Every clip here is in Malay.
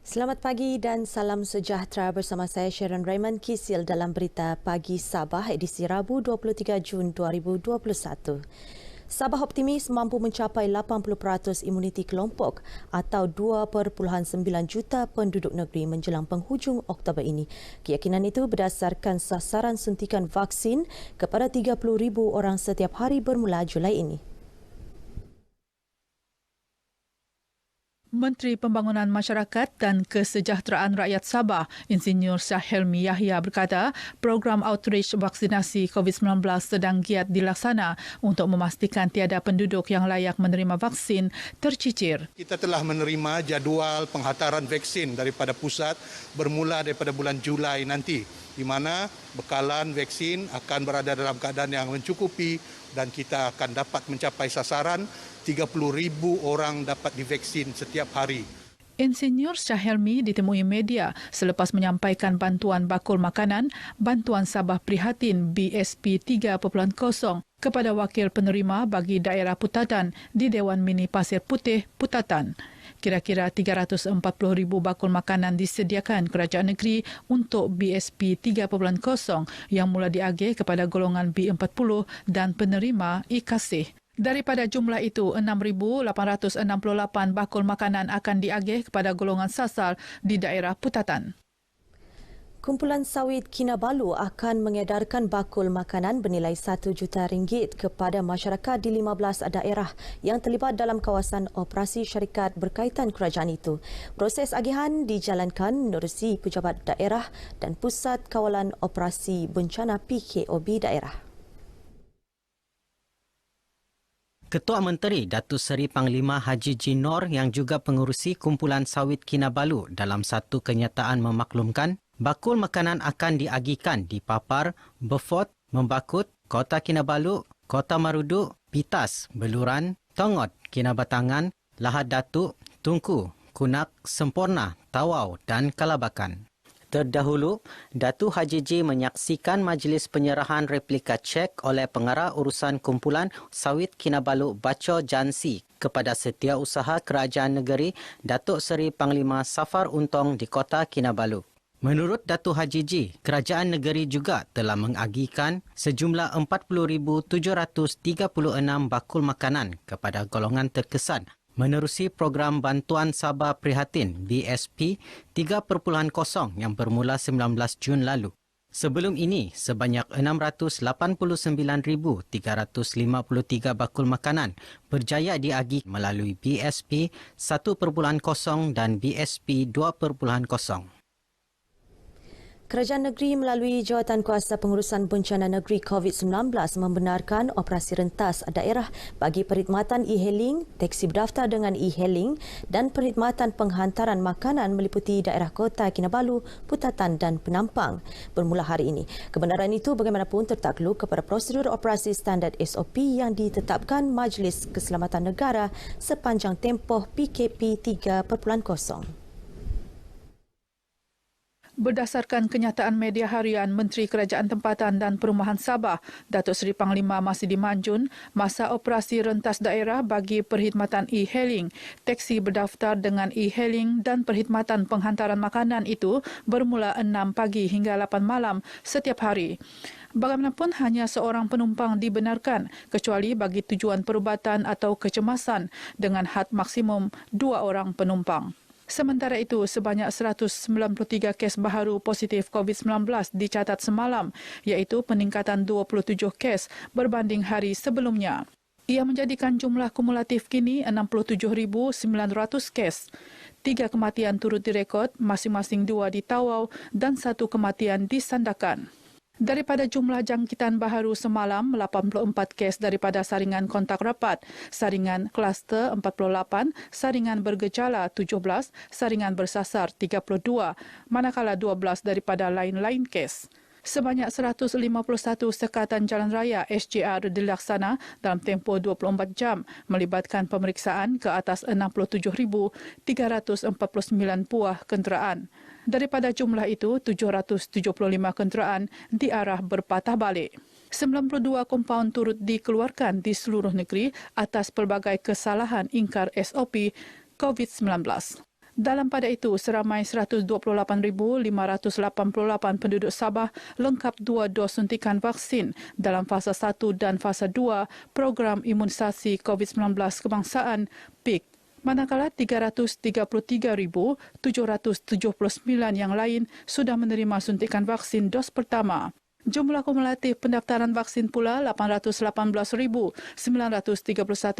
Selamat pagi dan salam sejahtera bersama saya Sharon Raymond Kisil dalam berita Pagi Sabah edisi Rabu 23 Jun 2021. Sabah optimis mampu mencapai 80% imuniti kelompok atau 2.9 juta penduduk negeri menjelang penghujung Oktober ini. Keyakinan itu berdasarkan sasaran suntikan vaksin kepada 30,000 orang setiap hari bermula Julai ini. Menteri Pembangunan Masyarakat dan Kesejahteraan Rakyat Sabah, Insinyur Syahelmi Yahya berkata, program outreach vaksinasi COVID-19 sedang giat dilaksana untuk memastikan tiada penduduk yang layak menerima vaksin tercicir. Kita telah menerima jadual penghantaran vaksin daripada pusat bermula daripada bulan Julai nanti, di mana bekalan vaksin akan berada dalam keadaan yang mencukupi dan kita akan dapat mencapai sasaran 30,000 orang dapat divaksin setiap hari. Insinyur Syahelmi ditemui media selepas menyampaikan bantuan bakul makanan, bantuan Sabah Prihatin BSP 3.0 kepada wakil penerima bagi daerah Putatan di Dewan Mini Pasir Putih, Putatan. Kira-kira 340,000 bakul makanan disediakan kerajaan negeri untuk BSP 3.0 yang mula diagih kepada golongan B40 dan penerima I-Kasih. Daripada jumlah itu, 6,868 bakul makanan akan diagih kepada golongan sasar di daerah Putatan. Kumpulan Sawit Kinabalu akan mengedarkan bakul makanan bernilai RM1 juta kepada masyarakat di 15 daerah yang terlibat dalam kawasan operasi syarikat berkaitan kerajaan itu. Proses agihan dijalankan menerusi pejabat daerah dan Pusat Kawalan Operasi Bencana PKOB daerah. Ketua Menteri Datuk Seri Panglima Haji Jinor yang juga pengurusi Kumpulan Sawit Kinabalu dalam satu kenyataan memaklumkan bakul makanan akan diagihkan di Papar, Beaufort, Membakut, Kota Kinabalu, Kota Marudu, Pitas, Beluran, Tongot, Kinabatangan, Lahad Datuk, Tunku, Kunak, Semporna, Tawau dan Kalabakan. Terdahulu, Datuk Haji J menyaksikan majlis penyerahan replika cek oleh pengarah urusan Kumpulan Sawit Kinabalu Baco Jansi kepada Setiausaha Kerajaan Negeri Datuk Seri Panglima Safar Untong di Kota Kinabalu. Menurut Datuk Haji J, Kerajaan Negeri juga telah mengagihkan sejumlah 40,736 bakul makanan kepada golongan terkesan menerusi program bantuan Sabah Prihatin BSP 3.0 yang bermula 19 Jun lalu. Sebelum ini, sebanyak 689,353 bakul makanan berjaya diagih melalui BSP 1.0 dan BSP 2.0. Kerajaan negeri melalui Jawatankuasa Pengurusan Bencana Negeri COVID-19 membenarkan operasi rentas daerah bagi perkhidmatan e-hailing, teksi berdaftar dengan e-hailing dan perkhidmatan penghantaran makanan meliputi daerah Kota Kinabalu, Putatan dan Penampang bermula hari ini. Kebenaran itu bagaimanapun tertakluk kepada prosedur operasi standard SOP yang ditetapkan Majlis Keselamatan Negara sepanjang tempoh PKP 3.0. Berdasarkan kenyataan media harian Menteri Kerajaan Tempatan dan Perumahan Sabah, Datuk Seri Panglima Masidi Manjun, masa operasi rentas daerah bagi perkhidmatan e-hailing, teksi berdaftar dengan e-hailing dan perkhidmatan penghantaran makanan itu bermula 6 pagi hingga 8 malam setiap hari. Bagaimanapun hanya seorang penumpang dibenarkan kecuali bagi tujuan perubatan atau kecemasan dengan had maksimum 2 orang penumpang. Sementara itu, sebanyak 193 kes baharu positif COVID-19 dicatat semalam, iaitu peningkatan 27 kes berbanding hari sebelumnya. Ia menjadikan jumlah kumulatif kini 67,900 kes. 3 kematian turut direkod, masing-masing 2 di Tawau dan 1 kematian di Sandakan. Daripada jumlah jangkitan baharu semalam, 84 kes daripada saringan kontak rapat, saringan kluster 48, saringan bergejala 17, saringan bersasar 32, manakala 12 daripada lain-lain kes. Sebanyak 151 sekatan jalan raya SJR dilaksana dalam tempoh 24 jam melibatkan pemeriksaan ke atas 67,349 buah kenderaan. Daripada jumlah itu, 775 kenderaan diarah berpatah balik. 92 kompaun turut dikeluarkan di seluruh negeri atas pelbagai kesalahan ingkar SOP COVID-19. Dalam pada itu, seramai 128,588 penduduk Sabah lengkap 2 dos suntikan vaksin dalam fasa 1 dan fasa 2 program imunisasi COVID-19 kebangsaan PIK. Manakala 333,779 yang lain sudah menerima suntikan vaksin dos pertama. Jumlah kumulatif pendaftaran vaksin pula 818,931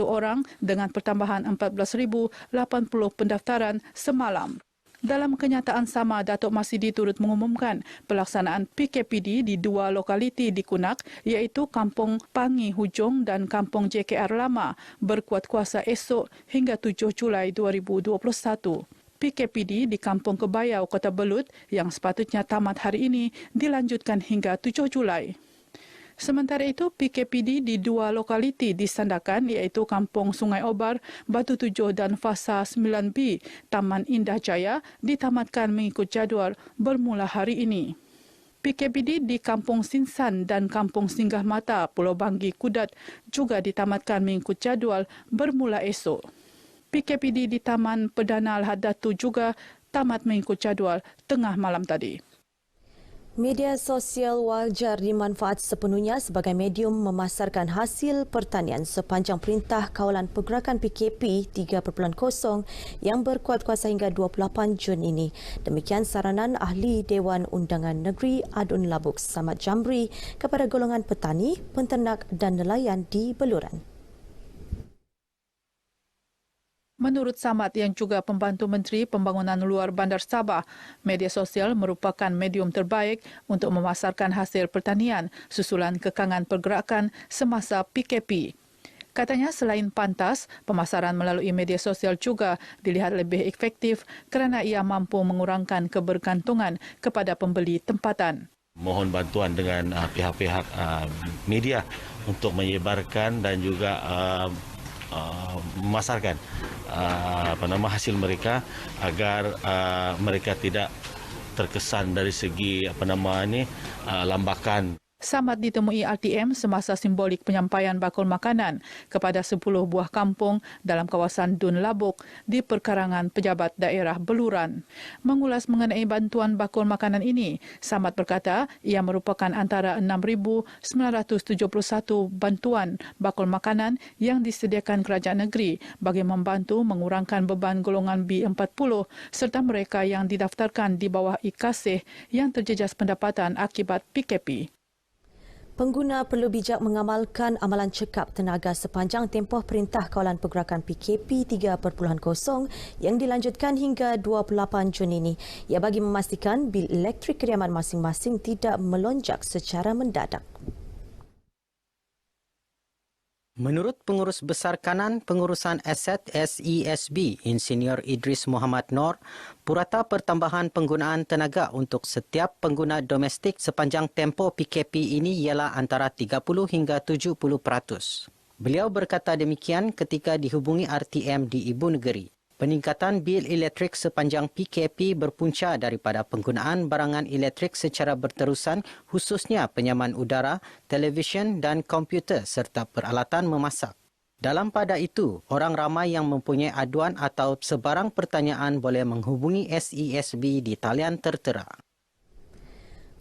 orang dengan pertambahan 14,080 pendaftaran semalam. Dalam kenyataan sama, Datuk Masidi turut mengumumkan pelaksanaan PKPD di 2 lokaliti di Kunak iaitu Kampung Pangi Hujung dan Kampung JKR Lama berkuat kuasa esok hingga 7 Julai 2021. PKPD di Kampung Kebayau, Kota Belud yang sepatutnya tamat hari ini dilanjutkan hingga 7 Julai. Sementara itu, PKPD di 2 lokaliti di Sandakan iaitu Kampung Sungai Obar, Batu Tujuh dan Fasa 9B, Taman Indah Jaya ditamatkan mengikut jadual bermula hari ini. PKPD di Kampung Sinsan dan Kampung Singgah Mata, Pulau Banggi, Kudat juga ditamatkan mengikut jadual bermula esok. PKPD di Taman Perdana Al-Had Datu juga tamat mengikut jadual tengah malam tadi. Media sosial wajar dimanfaat sepenuhnya sebagai medium memasarkan hasil pertanian sepanjang Perintah Kawalan Pergerakan PKP 3.0 yang berkuat kuasa hingga 28 Jun ini. Demikian saranan Ahli Dewan Undangan Negeri Adun Labuk Samad Jamri kepada golongan petani, penternak dan nelayan di Beluran. Menurut Samad yang juga pembantu Menteri Pembangunan Luar Bandar Sabah, media sosial merupakan medium terbaik untuk memasarkan hasil pertanian susulan kekangan pergerakan semasa PKP. Katanya selain pantas, pemasaran melalui media sosial juga dilihat lebih efektif kerana ia mampu mengurangkan kebergantungan kepada pembeli tempatan. Mohon bantuan dengan pihak-pihak media untuk menyebarkan dan juga memasarkan hasil mereka agar mereka tidak terkesan dari segi lambakan. Samad ditemui RTM semasa simbolik penyampaian bakul makanan kepada 10 buah kampung dalam kawasan Dun Labuk di perkarangan pejabat daerah Beluran. Mengulas mengenai bantuan bakul makanan ini, Samad berkata ia merupakan antara 6,971 bantuan bakul makanan yang disediakan kerajaan negeri bagi membantu mengurangkan beban golongan B40 serta mereka yang didaftarkan di bawah IKASEH yang terjejas pendapatan akibat PKP. Pengguna perlu bijak mengamalkan amalan cekap tenaga sepanjang tempoh Perintah Kawalan Pergerakan PKP 3.0 yang dilanjutkan hingga 28 Jun ini. Ia bagi memastikan bil elektrik kediaman masing-masing tidak melonjak secara mendadak. Menurut Pengurus Besar Kanan Pengurusan Aset SESB, Insinyur Idris Muhammad Nor, purata pertambahan penggunaan tenaga untuk setiap pengguna domestik sepanjang tempoh PKP ini ialah antara 30 hingga 70%. Beliau berkata demikian ketika dihubungi RTM di Ibu Negeri. Peningkatan bil elektrik sepanjang PKP berpunca daripada penggunaan barangan elektrik secara berterusan khususnya penyaman udara, televisyen dan komputer serta peralatan memasak. Dalam pada itu, orang ramai yang mempunyai aduan atau sebarang pertanyaan boleh menghubungi SESB di talian tertera.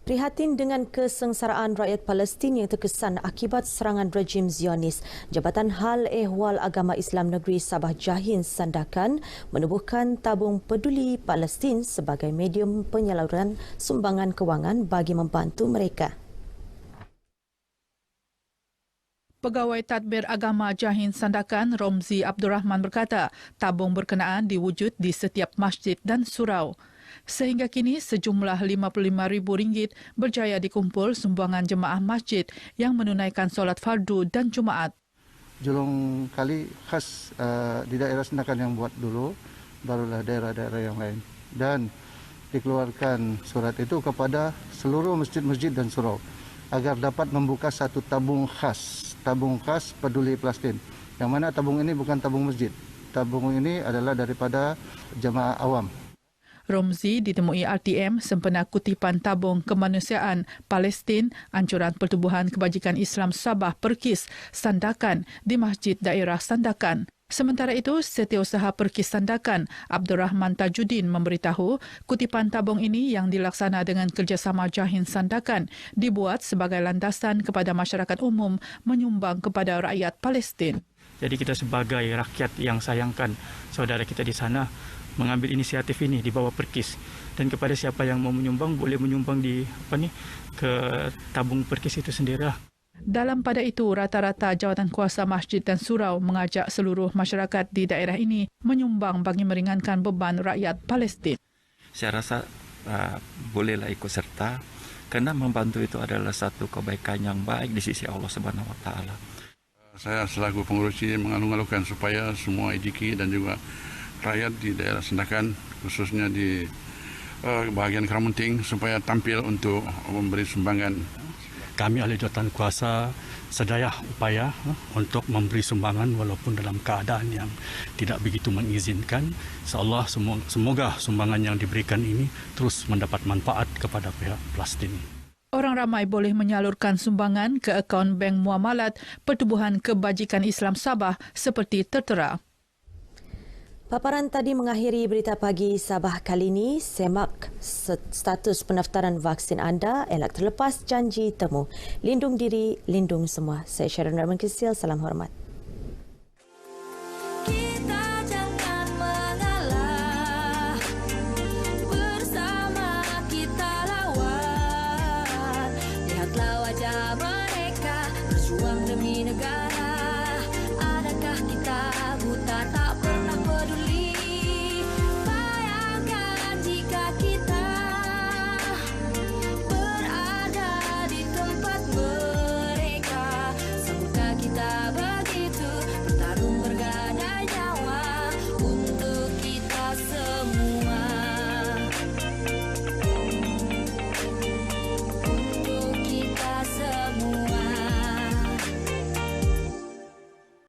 Prihatin dengan kesengsaraan rakyat Palestin yang terkesan akibat serangan rejim Zionis, Jabatan Hal Ehwal Agama Islam Negeri Sabah Jahin Sandakan menubuhkan tabung peduli Palestin sebagai medium penyaluran sumbangan kewangan bagi membantu mereka. Pegawai Tadbir Agama Jahin Sandakan, Romzi Abdul Rahman berkata, tabung berkenaan diwujud di setiap masjid dan surau. Sehingga kini sejumlah RM55,000 berjaya dikumpul sumbangan jemaah masjid yang menunaikan solat fardu dan Jumaat. Julung kali khas di daerah Sandakan yang buat dulu, barulah daerah-daerah yang lain. Dan dikeluarkan surat itu kepada seluruh masjid-masjid dan surau agar dapat membuka satu tabung khas peduli Palestin. Yang mana tabung ini bukan tabung masjid. Tabung ini adalah daripada jemaah awam. Romzi ditemui RTM sempena kutipan tabung kemanusiaan Palestin Anjuran Pertubuhan Kebajikan Islam Sabah Perkis Sandakan di Masjid Daerah Sandakan. Sementara itu, Setiausaha Perkis Sandakan Abdul Rahman Tajuddin memberitahu kutipan tabung ini yang dilaksana dengan kerjasama Jahin Sandakan dibuat sebagai landasan kepada masyarakat umum menyumbang kepada rakyat Palestin. Jadi kita sebagai rakyat yang sayangkan saudara kita di sana mengambil inisiatif ini di bawah Perkis, dan kepada siapa yang mau menyumbang boleh menyumbang di ke tabung Perkis itu sendirilah. Dalam pada itu, rata-rata jawatan kuasa masjid dan surau mengajak seluruh masyarakat di daerah ini menyumbang bagi meringankan beban rakyat Palestin. Saya rasa bolehlah ikut serta kerana membantu itu adalah satu kebaikan yang baik di sisi Allah Subhanahu Wa Taala. Saya selaku pengurusi mengalu-alukan supaya semua IDK dan juga rakyat di daerah Sandakan, khususnya di bahagian Keramunting, supaya tampil untuk memberi sumbangan. Kami ahli jawatan kuasa sedaya upaya untuk memberi sumbangan walaupun dalam keadaan yang tidak begitu mengizinkan. InsyaAllah semoga sumbangan yang diberikan ini terus mendapat manfaat kepada pihak Palestin. Orang ramai boleh menyalurkan sumbangan ke akaun Bank Muamalat Pertubuhan Kebajikan Islam Sabah seperti tertera. Paparan tadi mengakhiri berita pagi Sabah kali ini. Semak status pendaftaran vaksin anda, elak terlepas janji temu. Lindung diri, lindung semua. Saya Sharon Rahman Kisil, salam hormat.